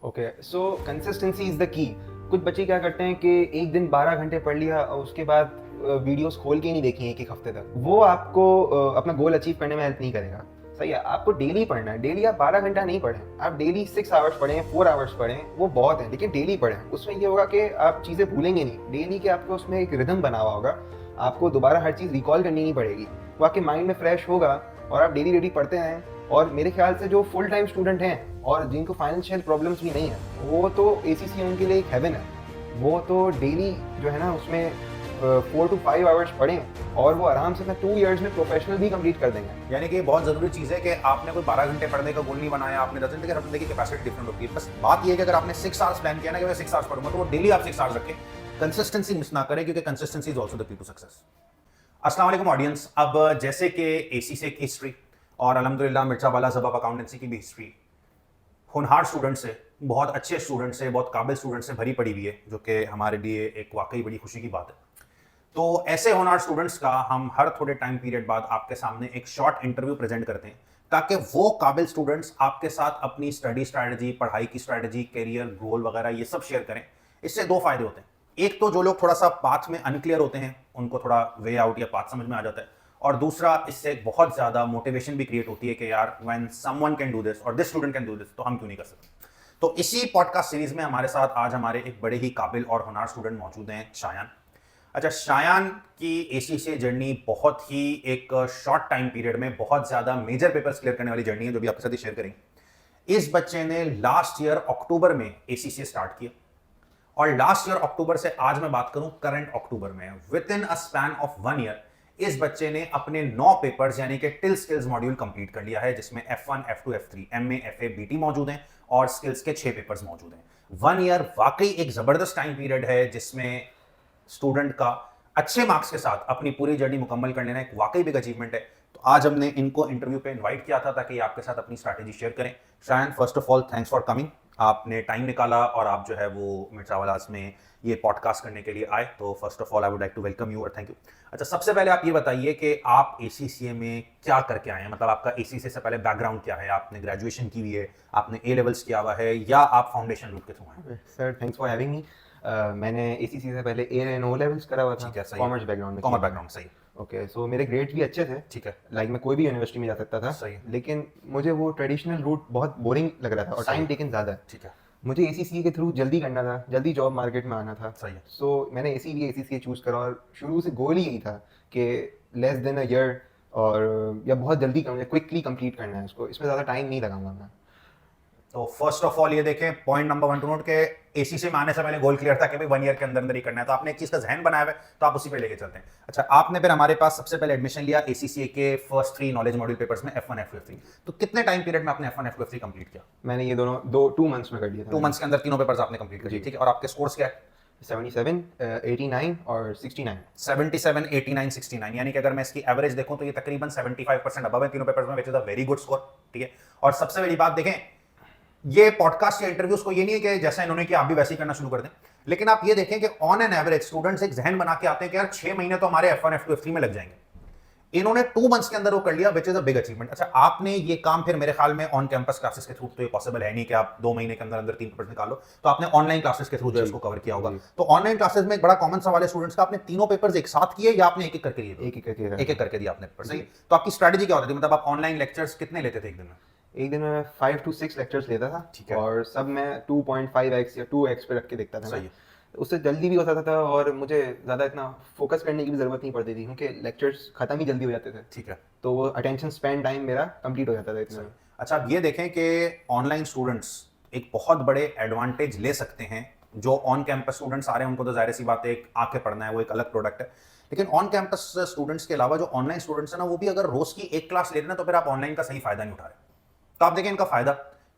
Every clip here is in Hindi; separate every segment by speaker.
Speaker 1: Okay, so consistency is the key. कुछ बच्चे क्या करते हैं कि एक दिन 12 घंटे पढ़ लिया और उसके बाद वीडियोस खोल के ही नहीं देखी एक हफ्ते तक। वो आपको अपना गोल अचीव करने में हेल्प नहीं करेगा। सही है, आपको डेली पढ़ना है। डेली आप 12 घंटा नहीं पढ़ें, आप डेली 6 आवर्स पढ़ें, 4 आवर्स पढ़ें, वो बहुत है, लेकिन डेली पढ़ें। उसमें ये होगा कि आप चीज़ें भूलेंगे नहीं। डेली के आपको उसमें एक रिदम बना हुआ होगा, आपको दोबारा हर चीज़ रिकॉल करनी नहीं पड़ेगी, वो आपके माइंड में फ्रेश होगा और आप डेली डेली पढ़ते हैं। और मेरे ख्याल से जो फुल टाइम स्टूडेंट हैं और जिनको फाइनेंशियल प्रॉब्लम्स भी नहीं है, वो तो एसीसी उनके लिए एक हेवन है। वो तो डेली जो है ना उसमें 4 to 5 आवर्स पढ़ें और वो आराम से 2 इयर्स में प्रोफेशनल भी कंप्लीट कर देंगे।
Speaker 2: यानी कि बहुत जरूरी चीज है कि आपने कोई 12 घंटे पढ़ने का गोल नहीं बनाया, आपने 10 घंटे, हर बंदे की कैपेसिटी डिफरेंट होती है। बस बात ये है कि अगर आपने 6 आवर्स प्लान किया ना कि मैं 6 आवर्स पढ़ूंगा, तो वो डेली आप 6 आवर्स रखें, कंसिस्टेंसी मिस ना करें, क्योंकि consistency is also the key to success. अस्सलाम वालेकुम ऑडियंस। अब जैसे कि एसीसी की हिस्ट्री और अल्हम्दुलिल्लाह मिर्जा वाला जबाब अकाउंटेंसी की भी हिस्ट्री होनहार स्टूडेंट से, बहुत अच्छे स्टूडेंट से, बहुत काबिल स्टूडेंट से भरी पड़ी हुई है, जो कि हमारे लिए एक वाकई बड़ी खुशी की बात है। तो ऐसे होनहार स्टूडेंट्स का हम हर थोड़े टाइम पीरियड बाद आपके सामने एक शॉर्ट इंटरव्यू प्रेजेंट करते हैं, ताकि वो काबिल स्टूडेंट्स आपके साथ अपनी स्टडी स्ट्रैटेजी, पढ़ाई की स्ट्रैटेजी, करियर गोल वगैरह ये सब शेयर करें। इससे दो फायदे होते हैं। एक तो जो लोग थोड़ा सा पाथ में अनक्लियर होते हैं, उनको थोड़ा वे आउट या पाथ समझ में आ जाता है, और दूसरा इससे एक बहुत ज्यादा मोटिवेशन भी क्रिएट होती है कि यार when someone can do this और this student can do this, तो हम क्यों नहीं कर सकते। तो इसी पॉडकास्ट सीरीज में हमारे साथ आज हमारे एक बड़े ही काबिल और होनहार स्टूडेंट मौजूद हैं, शायान। अच्छा, शायान की एसीसी जर्नी बहुत ही एक शॉर्ट टाइम पीरियड में बहुत ज्यादा मेजर पेपर्स क्लियर करने वाली जर्नी है, जो भी आपके साथ शेयर करेंगे। इस बच्चे ने लास्ट ईयर अक्टूबर में एसीसी स्टार्ट किया, और लास्ट ईयर अक्टूबर से आज मैं बात करूं करंट अक्टूबर में, with in a span of 1 year इस बच्चे ने अपने 9 पेपर्स यानी कि टिल स्किल्स मॉड्यूल कंप्लीट कर लिया है, जिसमें F1, F2, F3, MA, FA, BT मौजूद हैं और स्किल्स के 6 पेपर्स मौजूद हैं। 1 ईयर वाकई एक जबरदस्त टाइम पीरियड है, जिसमें स्टूडेंट का अच्छे मार्क्स के साथ अपनी पूरी जर्नी मुकम्मल कर लेना एक वाकई बिग अचीवमेंट है। तो आज हमने इनको इंटरव्यू पे इनवाइट किया था ताकि आपके साथ अपनी स्ट्रैटेजी शेयर करें। Shayan, first of all thanks for coming. आपने टाइम निकाला और आप जो है वो मिर्जा वालास में ये पॉडकास्ट करने के लिए आए, तो first of all I would like to welcome you और थैंक यू। अच्छा, सबसे पहले आप ये बताइए कि आप एसीसीए में क्या करके आए हैं, मतलब आपका एसीसीए से पहले बैकग्राउंड क्या है? आपने ग्रेजुएशन की हुई है, आपने ए लेवल्स किया हुआ है, या आप फाउंडेशन रूट के थ्रू हैं?
Speaker 1: Sir, thanks for having me. मैंने एसीसी से पहले ए एंड ओ लेवल्स करा हुआ था।
Speaker 2: ठीक है, सही।
Speaker 1: कॉमर्स बैकग्राउंड में।
Speaker 2: कॉमर्स बैकग्राउंड, सही।
Speaker 1: ओके, सो मेरे ग्रेड्स भी अच्छे थे।
Speaker 2: ठीक है,
Speaker 1: लाइक मैं कोई भी यूनिवर्सिटी में जा सकता था।
Speaker 2: सही।
Speaker 1: लेकिन मुझे वो ट्रेडिशनल रूट बहुत बोरिंग लग रहा था और
Speaker 2: सही।
Speaker 1: टाइम टेकन ज़्यादा है।
Speaker 2: ठीक है,
Speaker 1: मुझे एसीसी के थ्रू जल्दी करना था, जल्दी जॉब मार्केट में आना था।
Speaker 2: सही है।
Speaker 1: सो मैंने इसीलिए एसीसी चूज करा और शुरू से गोल ही यही था कि लेस देन अ ईयर और या बहुत जल्दी क्विकली कंप्लीट करना है उसको। इसमें ज़्यादा टाइम नहीं लगाऊंगा मैं।
Speaker 2: तो फर्स्ट ऑफ ऑल ये देखें, पॉइंट नंबर 1 टू नोट के एसीसी में आने से पहले गोल क्लियर था कि भाई 1 ईयर के अंदर अंदर ही करना है, तो आपने एक चीज का जहन बनाया हुआ है, तो आप उसी पे लेके चलते हैं। अच्छा, आपने फिर हमारे पास सबसे पहले एडमिशन लिया एसीसी के फर्स्ट 3 नॉलेज मॉड्यूल पेपर्स में, F1, F2, F3। तो कितने टाइम पीरियड में आपने F1, F2, F3 कंप्लीट किया?
Speaker 1: मैंने ये दोनों 2 मंथ्स में कर दिया था।
Speaker 2: 2 मंथ्स के अंदर तीनों पेपर्स आपने कंप्लीट कर दिए, ठीक है। और आपके स्कोर्स क्या है?
Speaker 1: 77, 89 और 69।
Speaker 2: 77, 89, 69, यानी कि अगर मैं इसकी एवरेज देखूं तो ये तकरीबन 75% अबव है तीनों पेपर्स में, which is a very good score, ठीक है। और सबसे बड़ी बात देखें, ये पॉडकास्ट या इंटरव्यूज को ये नहीं है कि जैसा इन्होंने किया आप भी वैसे ही करना शुरू कर दें, लेकिन आप ये देखें कि ऑन एन एवरेज स्टूडेंट्स एक जहन बना के आते हैं कि यार 6 महीने तो हमारे F1, F2, F3 में लग जाएंगे। इन्होंने 2 मंथ्स के अंदर वो कर लिया, which is a big achievement. अच्छा, आपने ये काम फिर मेरे ख्याल में ऑन कैंपस क्लासेस के थ्रू, तो ये पॉसिबल है नहीं कि आप 2 महीने के अंदर अंदर 3 पेपर्स निकालो, तो आपने ऑनलाइन क्लासेस के थ्रू जो है इसको कवर किया होगा। तो ऑनलाइन क्लासेस में एक बड़ा कॉमन सवाल है स्टूडेंट्स का, आपने तीनों पेपर्स एक साथ किए या आपने एक एक करके लिए?
Speaker 1: एक
Speaker 2: एक करके दिया आपने पेपर, सही। तो आपकी स्ट्रैटेजी क्या होती थी, मतलब आप ऑनलाइन लेक्चर्स कितने लेते थे एक दिन में?
Speaker 1: एक दिन में 5 to 6 लेक्चर्स लेता था।
Speaker 2: ठीक है।
Speaker 1: और सब मैं 2.5x या 2x पे रख के देखता था।
Speaker 2: सही
Speaker 1: मैं
Speaker 2: है।
Speaker 1: उससे जल्दी भी हो जाता था और मुझे ज़्यादा इतना फोकस करने की भी ज़रूरत नहीं पड़ती थी, क्योंकि लेक्चर्स ख़त्म ही जल्दी हो जाते थे।
Speaker 2: ठीक है,
Speaker 1: तो वो अटेंशन स्पैन टाइम मेरा कंप्लीट हो जाता था इतना।
Speaker 2: अच्छा, आप ये देखें कि ऑनलाइन स्टूडेंट्स एक बहुत बड़े एडवांटेज ले सकते हैं। जो ऑन कैंपस स्टूडेंट्स आ रहे हैं उनको तो जाहिर सी बात है एक आके पढ़ना है, वो एक अलग प्रोडक्ट है। लेकिन ऑन कैंपस स्टूडेंट्स के अलावा जो ऑनलाइन स्टूडेंट्स हैं ना, वो भी अगर रोज की एक क्लास ले रहे हैं तो फिर आप ऑनलाइन का सही फायदा नहीं उठा रहे। तो आप देखें इनका फायदा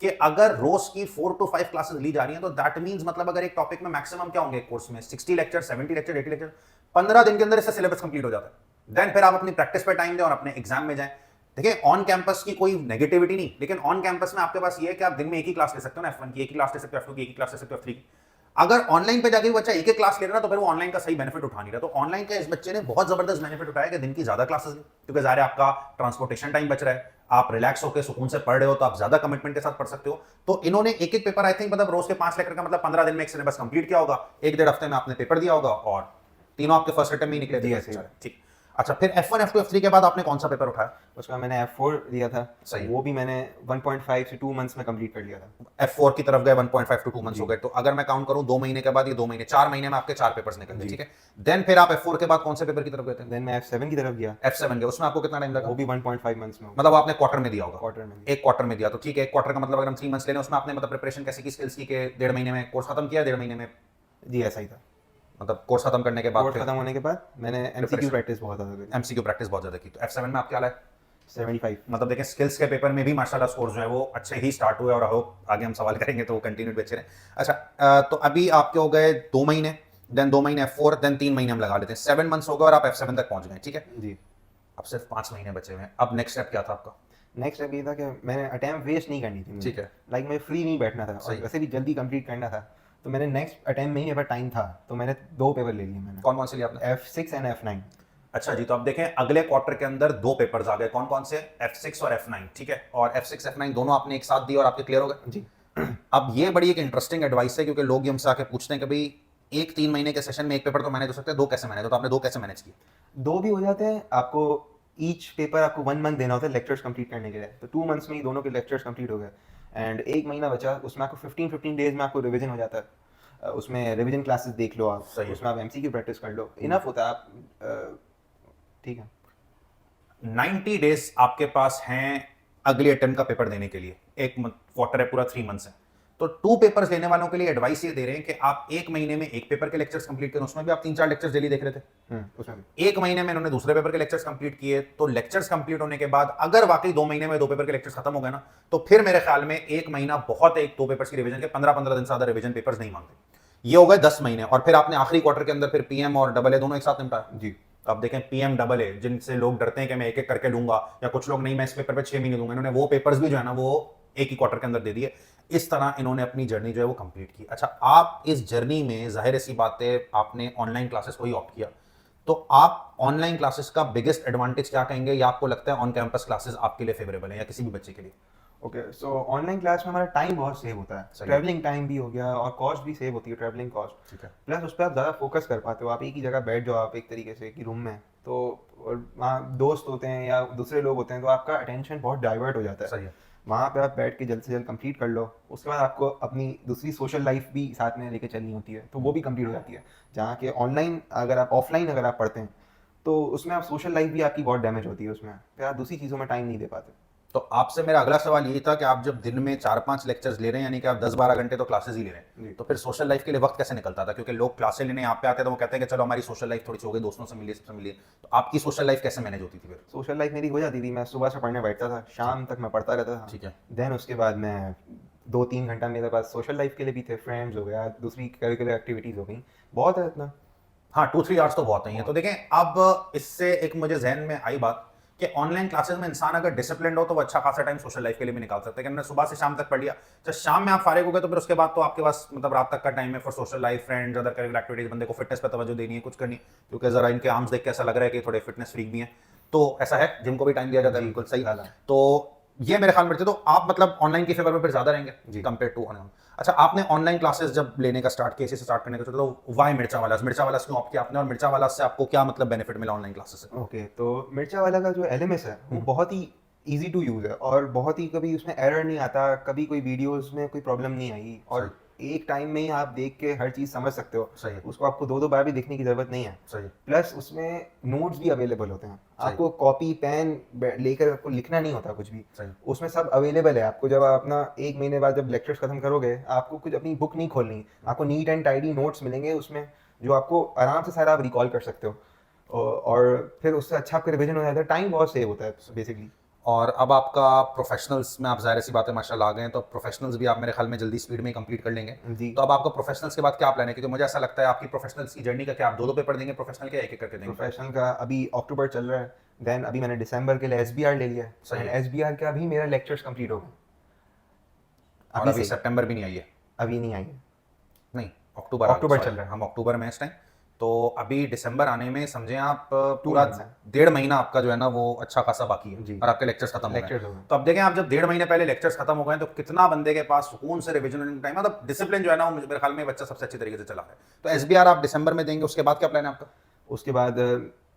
Speaker 2: कि अगर रोज की 4 to 5 क्लासेस ली जा रही हैं, तो दैट मींस मतलब अगर एक टॉपिक में मैक्सिमम क्या होंगे कोर्स में 60 लेक्चर, 70 लेक्चर, 80 लेक्चर, 15 दिन के अंदर इससे सिलेबस कंप्लीट हो जाता है। देन फिर आप अपनी प्रैक्टिस पे टाइम दें और अपने एग्जाम में जाएं। देखिए, ऑन कैंपस की कोई नेगेटिविटी नहीं, लेकिन ऑन कैंपस में आपके पास ये है कि आप दिन में एक ही क्लास ले सकते हो ना, F1 की एक ही क्लास ले सकते हो, F2 की एक ही क्लास ले सकते हो, F3 की। अगर ऑनलाइन पे जाके बच्चा एक एक क्लास ले रहा है तो फिर वो ऑनलाइन का सही बेनिफिट उठा नहीं रहा। तो ऑनलाइन का इस बच्चे ने बहुत जबरदस्त बेनिफिट उठाया कि दिन की ज्यादा क्लासेस ली, क्योंकि ज़ाहिर है आपका ट्रांसपोर्टेशन टाइम बच रहा है, आप रिलैक्स होकर सुकून से पढ़ रहे हो तो आप ज्यादा कमिटमेंट के साथ पढ़ सकते हो। तो इन्होंने एक एक पेपर आई थिंक मतलब रोज के 5 लेक्चर का मतलब 15 दिन में एक सिलेबस कंप्लीट किया होगा, 1-1.5 हफ्ते में आपने पेपर दिया होगा और तीनों आपके फर्स्ट अटेम्प्ट में ही निकले थे।
Speaker 1: ऐसे ही।
Speaker 2: ठीक। अच्छा, फिर F1 F2 F3 के बाद आपने कौन सा पेपर उठाया?
Speaker 1: उसका मैंने F4 दिया था,
Speaker 2: सही।
Speaker 1: वो भी मैंने 1.5 से 2 मंथ्स में कंप्लीट कर लिया था।
Speaker 2: F4 की तरफ गए, 1.5 to 2 मंथ्स हो गए। तो अगर मैं काउंट करूं 2 महीने के बाद, ये 2 महीने 4 महीने में आपके 4 पेपर्स निकल गए। ठीक है, देन फिर आप F4 के बाद कौन से पेपर की तरफ गए थे?
Speaker 1: देन मैं F7 की तरफ गया,
Speaker 2: F7 गए, उसमें आपको कितना टाइम लगा?
Speaker 1: वो भी 1.5 मंथ्स में हो गया।
Speaker 2: मतलब आपने क्वार्टर में दिया होगा?
Speaker 1: क्वार्टर में।
Speaker 2: एक क्वार्टर में दिया, तो ठीक है, एक क्वार्टर का मतलब अगर हम 3 मंथ्स ले लें, उसमें आपने मतलब प्रिपरेशन कैसी की, स्किल्स की के 1.5 महीने में कोर्स खत्म किया, 1.5 महीने में?
Speaker 1: जी ऐसा ही था।
Speaker 2: मतलब कोर्स खत्म करने के बाद
Speaker 1: कोर्स खत्म होने के बाद मैंने MCQ प्रैक्टिस बहुत ज़्यादा करी।
Speaker 2: MCQ प्रैक्टिस बहुत ज्यादा की। तो F7 में आपके हाल है
Speaker 1: 75।
Speaker 2: मतलब देखें स्किल्स के पेपर में भी माशाल्लाह स्कोर जो है वो अच्छे ही स्टार्ट हुए और होप आगे हम सवाल करेंगे तो वो कंटिन्यू अच्छे रहे। अच्छा, तो अभी आपके हो गए 2 महीने, देन 2 महीने F4, देन 3 महीने हम लगा लेते हैं, 7 मंथ्स हो गए और आप F7 तक पहुंच गए। ठीक है
Speaker 1: जी।
Speaker 2: अब सिर्फ 5 महीने बचे हुए हैं। अब नेक्स्ट स्टेप क्या था आपका?
Speaker 1: नेक्स्ट स्टेप ये था कि मैंने अटेम्प्ट वेस्ट नहीं करनी थी मुझे।
Speaker 2: ठीक है।
Speaker 1: लाइक मैं फ्री नहीं बैठना था और वैसे भी जल्दी कंप्लीट करना था, तो मैंने नेक्स्ट अटेम्प्ट में ही मेरे पास टाइम था, तो मैंने 2 पेपर ले लिए मैंने।
Speaker 2: कौन कौन से लिए आपने?
Speaker 1: F6 and F9।
Speaker 2: अच्छा जी, तो अब देखें अगले क्वार्टर के अंदर 2 पेपर्स आ गए, कौन कौन से? F6 और F9। ठीक है, और F6 F9 दोनों आपने एक साथ दिए और आपके क्लियर हो गए।
Speaker 1: जी।
Speaker 2: अब ये बड़ी एक इंटरेस्टिंग एडवाइस है क्योंकि लोग ये हमसे आके पूछते हैं कि भाई एक 3 महीने के सेशन में एक पेपर तो मैनेज हो सकता है, 2 कैसे मैनेज हो? तो आपने 2 कैसे मैनेज किए?
Speaker 1: 2 भी हो जाते हैं, आपको ईच पेपर आपको 1 मंथ देना होता है लेक्चर्स कंप्लीट करने के लिए, तो 2 मंथ्स में ही दोनों के लेक्चर्स कंप्लीट हो गए। एंड 1 महीना बचा, उसमें आपको 15 डेज में आपको रिवीजन हो जाता है। उसमें रिवीजन क्लासेस देख लो आप,
Speaker 2: सही है।
Speaker 1: उसमें आप MCQ प्रैक्टिस कर लो, इनफ होता है आप। ठीक है।
Speaker 2: 90 डेज आपके पास हैं अगले अटेम्प्ट का पेपर देने के लिए। एक क्वार्टर है, पूरा 3 मंथ्स है। तो 2 पेपर्स लेने वालों के लिए एडवाइस ये दे रहे हैं कि आप 1 महीने में एक पेपर के लेक्चर्स कंप्लीट करें, उसमें भी आप 3-4 लेक्चर्स डेली देख रहे थे।
Speaker 1: उसमें भी
Speaker 2: 1 महीने में इन्होंने दूसरे पेपर के लेक्चर्स कंप्लीट किए, तो लेक्चर्स कंप्लीट होने के बाद अगर वाकई 2 महीने में 2 पेपर के लेक्चर्स खत्म हो गए ना, तो फिर मेरे ख्याल में 1 महीना बहुत है 2 पेपर्स की रिवीजन के, 15-15 दिन से ज्यादा रिवीजन पेपर्स नहीं मांगते। ये हो गए 10 महीने, और फिर आपने आखिरी क्वार्टर के अंदर फिर PM और AA दोनों एक साथ निपटाया।
Speaker 1: जी।
Speaker 2: अब देखें PM AA जिनसे लोग डरते हैं कि मैं एक एक करके लूंगा, या कुछ लोग नहीं मैं इस पेपर पे 6 महीने दूंगा, इन्होंने वो पेपर्स भी जो है ना वो एक ही क्वार्टर के अंदर दे दिए। इस तरह इन्होंने अपनी जर्नी जो है वो कंप्लीट की। अच्छा, आप इस जर्नी में जाहिर सी बात है आपने ऑनलाइन क्लासेस को ही ऑप्ट किया, तो आप ऑनलाइन क्लासेस का बिगेस्ट एडवांटेज क्या कहेंगे, या आपको लगता है ऑन कैंपस क्लासेस आपके लिए फेवरेबल है या किसी भी बच्चे के लिए?
Speaker 1: ओके, सो ऑनलाइन क्लास में हमारा टाइम बहुत सेव होता है,
Speaker 2: सही है।
Speaker 1: ट्रैवलिंग टाइम भी हो गया और कॉस्ट भी सेव होती है, ट्रैवलिंग कॉस्ट।
Speaker 2: ठीक है।
Speaker 1: प्लस उस पर आप ज़्यादा फोकस कर पाते हो, आप एक ही जगह बैठ जाओ, आप एक तरीके से कि रूम में, तो और वहाँ दोस्त होते हैं या दूसरे लोग होते हैं, तो आपका अटेंशन बहुत डाइवर्ट हो जाता है।
Speaker 2: सही है।
Speaker 1: वहाँ पे आप बैठ के जल्द से जल्द कंप्लीट कर लो, उसके बाद आपको अपनी दूसरी सोशल लाइफ भी साथ में लेके चलनी होती है, तो वो भी कंप्लीट हो जाती है। जहाँ के ऑनलाइन अगर आप ऑफलाइन अगर आप पढ़ते हैं तो उसमें आप सोशल लाइफ भी आपकी बहुत डैमेज होती है, उसमें फिर आप दूसरी चीज़ों में टाइम नहीं दे पाते।
Speaker 2: तो आपसे मेरा अगला सवाल यही था कि आप जब दिन में 4-5 लेक्चर्स ले रहे हैं, यानी कि आप 10-12 घंटे तो क्लासेस ही ले रहे हैं, तो फिर सोशल लाइफ के लिए वक्त कैसे निकलता था? क्योंकि लोग क्लासेस लेने यहाँ पे आते हैं तो वो कहते हैं कि चलो हमारी सोशल लाइफ थोड़ी सी हो गई, दोस्तों से मिलिए, सबसे मिलिए, तो आपकी सोशल लाइफ कैसे मैनेज होती थी फिर?
Speaker 1: सोशल लाइफ मेरी हो जाती थी, मैं सुबह से पढ़ने बैठता था, शाम तक मैं पढ़ता रहता था।
Speaker 2: ठीक है।
Speaker 1: देन उसके बाद मैं 2-3 घंटा मेरे पास सोशल लाइफ के लिए भी थे, फ्रेंड्स हो गया, दूसरी करिकुलर एक्टिविटीज़ हो गई, बहुत है इतना।
Speaker 2: हाँ, 2-3 आवर्स तो बहुत है। तो देखें अब इससे एक मुझे जहन में आई बात कि ऑनलाइन क्लासेस में इंसान अगर डिसिप्लिन हो तो वो अच्छा खासा टाइम सोशल लाइफ के लिए भी निकाल सकते हैं। कि हमने सुबह से शाम तक पढ़ लिया, जब शाम में आप फारिग हो गए तो फिर उसके बाद तो आपके पास मतलब रात तक का टाइम है for social life, friends, other curricular activities, बंदे को फिटनेस पे तवज्जो देनी है, कुछ करनी है, क्योंकि जरा इनके आर्म्स देख के ऐसा लग रहा है कि थोड़े फिटनेस फ्रीक भी हैं, तो ऐसा है, जिम को भी टाइम दिया जाता है। बिल्कुल सही। तो ये मेरे ख्याल में तो आप मतलब ऑनलाइन की फेवर में फिर ज्यादा रहेंगे कंपेयर टू ऑनलाइन। अच्छा, आपने ऑनलाइन क्लासेस जब लेने का स्टार्ट किया, इसी से स्टार्ट करने का सोचा, तो वाई मिर्चा वाला क्यों ऑप्ट किया आपने, और मिर्चा वाला से आपको क्या मतलब बेनिफिट मिला ऑनलाइन क्लासेस से?
Speaker 1: ओके, तो मिर्चा वाला का जो LMS है वो बहुत ही इजी टू यूज़ है और बहुत ही, कभी उसमें एरर नहीं आता, कभी कोई वीडियोस में कोई प्रॉब्लम नहीं आई, और एक टाइम में ही आप देख के हर चीज़ समझ सकते हो।
Speaker 2: सही है।
Speaker 1: उसको आपको 2-2 बार भी देखने की ज़रूरत नहीं है।
Speaker 2: सही।
Speaker 1: प्लस उसमें नोट्स भी अवेलेबल होते हैं, आपको कॉपी पेन लेकर आपको लिखना नहीं होता कुछ भी,
Speaker 2: सही।
Speaker 1: उसमें सब अवेलेबल है। आपको जब आप अपना 1 महीने बाद जब लेक्चर्स खत्म करोगे, आपको कुछ अपनी बुक नहीं खोलनी, आपको नीट एंड टाइडी नोट्स मिलेंगे उसमें, जो आपको आराम से सारा आप रिकॉल कर सकते हो, और फिर उससे अच्छा आपका रिवीजन हो जाता है, टाइम बहुत सेव होता है बेसिकली।
Speaker 2: और अब आपका प्रोफेशनल्स में आप जाहिर सी बातें माशाल्लाह आ गए हैं, तो प्रोफेशनल्स भी आप मेरे ख्याल में जल्दी स्पीड में ही कंप्लीट कर लेंगे
Speaker 1: जी।
Speaker 2: तो अब आपका प्रोफेशनल्स के बाद क्या प्लान है? क्योंकि मुझे ऐसा लगता है आपकी प्रोफेशनल्स की जर्नी का क्या आप 2-2 पेपर देंगे प्रोफेशनल के, एक एक करके देंगे?
Speaker 1: प्रोफेशनल का अभी अक्टूबर चल रहा है, देन अभी मैंने दिसंबर के लिए SBR ले लिया है।
Speaker 2: सही है।
Speaker 1: SBR का भी मेरा लेक्चर्स कंप्लीट हो गए,
Speaker 2: और अभी सितंबर भी नहीं आई है?
Speaker 1: अभी नहीं आई है।
Speaker 2: नहीं, अक्टूबर
Speaker 1: चल रहा है।
Speaker 2: हम अक्टूबर में इस टाइम, तो अभी दिसंबर आने में समझे आप पूरा
Speaker 1: months हैं।
Speaker 2: 1.5 महीना आपका जो है ना वो अच्छा खासा बाकी है
Speaker 1: जी।
Speaker 2: और आपके लेक्चर्स खत्म हो गए
Speaker 1: Lectures हो गए।
Speaker 2: तो अब देखें आप जब 1.5 महीने पहले लेक्चर्स खत्म हो गए तो कितना बंदे के पास सुकून से रिविजन टाइम मतलब डिसिप्लिन जो है ना वो मेरे ख्याल में बच्चा सबसे अच्छी तरीके से चला है। तो एसबीआर आप दिसंबर में देंगे, उसके बाद क्या प्लान है आपका?
Speaker 1: उसके बाद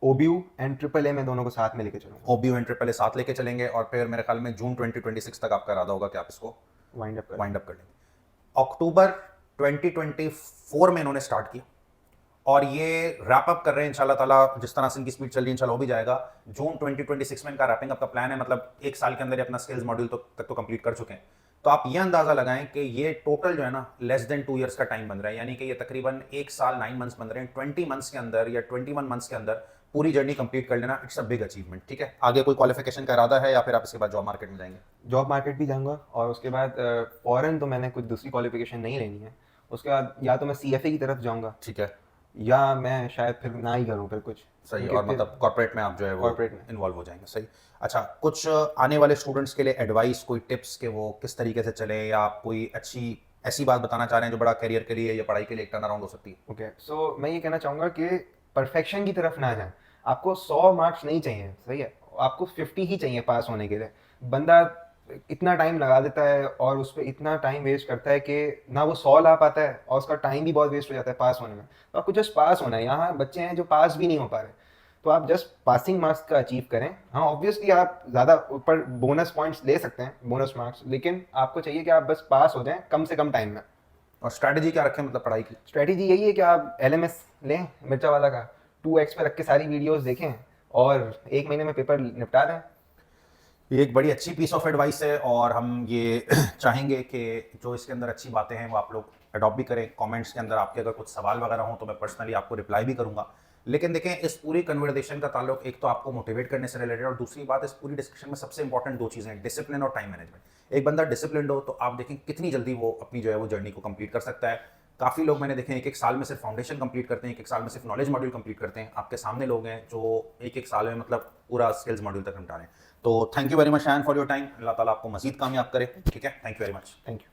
Speaker 1: ओबीयू एंड ट्रिपल ए में दोनों को साथ में लेके चलूंगा,
Speaker 2: ओबीयू एंड ट्रिपल ए साथ लेके चलेंगे और फिर मेरे ख्याल में जून 2026 तक आपका इरादा होगा कि आप इसको
Speaker 1: वाइंड अप
Speaker 2: वाइंड अप कर लेंगे। अक्टूबर 2024 में इन्होंने स्टार्ट किया और ये रैप अप कर रहे हैं इंशाल्लाह ताला, जिस तरह से इनकी स्पीड चल रही है इंशाल्लाह हो भी जाएगा। जून 2026 में इनका रैपिंग अप का प्लान है, मतलब 1 साल के अंदर ये अपना स्किल्स मॉड्यूल तक तो कंप्लीट कर चुके हैं। तो आप ये अंदाजा लगाएं कि ये टोटल जो है ना लेस देन 2 इयर्स का टाइम बन रहा है, यानी कि ये तकरीबन 1 साल 9 मंथ्स बन रहे हैं। 20 मंथ्स के अंदर या 21 मंथ्स के अंदर पूरी जर्नी कंप्लीट कर लेना, इट्स अ बिग अचीवमेंट। ठीक है, आगे कोई क्वालिफिकेशन का इरादा है या फिर आप इसके बाद जॉब मार्केट में जाएंगे?
Speaker 1: जॉब मार्केट भी जाऊंगा और उसके बाद फॉरेन तो मैंने कुछ दूसरी क्वालिफिकेशन नहीं लेनी है। उसके बाद या तो मैं सीएफए की तरफ जाऊंगा
Speaker 2: ठीक है,
Speaker 1: या मैं शायद फिर ना ही करूं फिर कुछ।
Speaker 2: सही।
Speaker 1: क्योंकि
Speaker 2: और
Speaker 1: फिर
Speaker 2: मतलब कॉर्पोरेट में आप जो है वो
Speaker 1: corporate में।
Speaker 2: इन्वॉल्व हो जाएंगे, सही। अच्छा, कुछ आने वाले स्टूडेंट्स के लिए एडवाइस, कोई टिप्स के वो किस तरीके से चले, या आप कोई अच्छी ऐसी बात बताना चाह रहे हैं जो बड़ा करियर के लिए या पढ़ाई के लिए एक टर्न अराउंड हो सकती है?
Speaker 1: ओके, सो मैं ये कहना चाहूँगा कि परफेक्शन की तरफ ना जाएं। आपको 100 मार्क्स नहीं चाहिए, सही है, आपको 50 ही चाहिए पास होने के लिए। बंदा इतना टाइम लगा देता है और उस पर इतना टाइम वेस्ट करता है कि ना वो 100 ला पाता है और उसका टाइम भी बहुत वेस्ट हो जाता है पास होने में। तो आपको जस्ट पास होना है। यहाँ बच्चे हैं जो पास भी नहीं हो पा रहे, तो आप जस्ट पासिंग मार्क्स का अचीव करें। हाँ, ऑब्वियसली आप ज़्यादा ऊपर बोनस पॉइंट्स ले सकते हैं, बोनस मार्क्स, लेकिन आपको चाहिए कि आप बस पास हो जाएं कम से कम टाइम में।
Speaker 2: और स्ट्रैटेजी क्या रखें मतलब पढ़ाई की?
Speaker 1: स्ट्रेटेजी यही है कि आप एलएमएस लें मिर्चा वाला का, 2x पे रख के सारी वीडियोस देखें और 1 महीने में पेपर निपटा दें।
Speaker 2: ये एक बड़ी अच्छी पीस ऑफ एडवाइस है और हम ये चाहेंगे कि जो इसके अंदर अच्छी बातें हैं वो आप लोग अडॉप्ट भी करें। कमेंट्स के अंदर आपके अगर कुछ सवाल वगैरह हो तो मैं पर्सनली आपको रिप्लाई भी करूंगा। लेकिन देखें, इस पूरी कन्वर्सेशन का ताल्लुक एक तो आपको मोटिवेट करने से रिलेटेड और दूसरी बात, इस पूरी डिस्कशन में सबसे इंपॉर्टेंट 2 चीज़ें हैं, डिसिप्लिन और टाइम मैनेजमेंट। एक बंदा डिसिप्लिन हो तो आप देखें कितनी जल्दी वो अपनी जो है वो जर्नी को कंप्लीट कर सकता है। काफ़ी लोग मैंने देखे 1-1 साल में सिर्फ फाउंडेशन कंप्लीट करते हैं, 1-1 साल में सिर्फ नॉलेज मॉड्यूल कंप्लीट करते हैं। आपके सामने लोग हैं जो 1-1 साल में मतलब पूरा स्किल्स मॉड्यूल तक निपटा रहे हैं। तो thank you very much Shayan for your time. अल्लाह ताला आपको मजीद कामयाब करे। ठीक है, thank you very much.
Speaker 1: Thank you.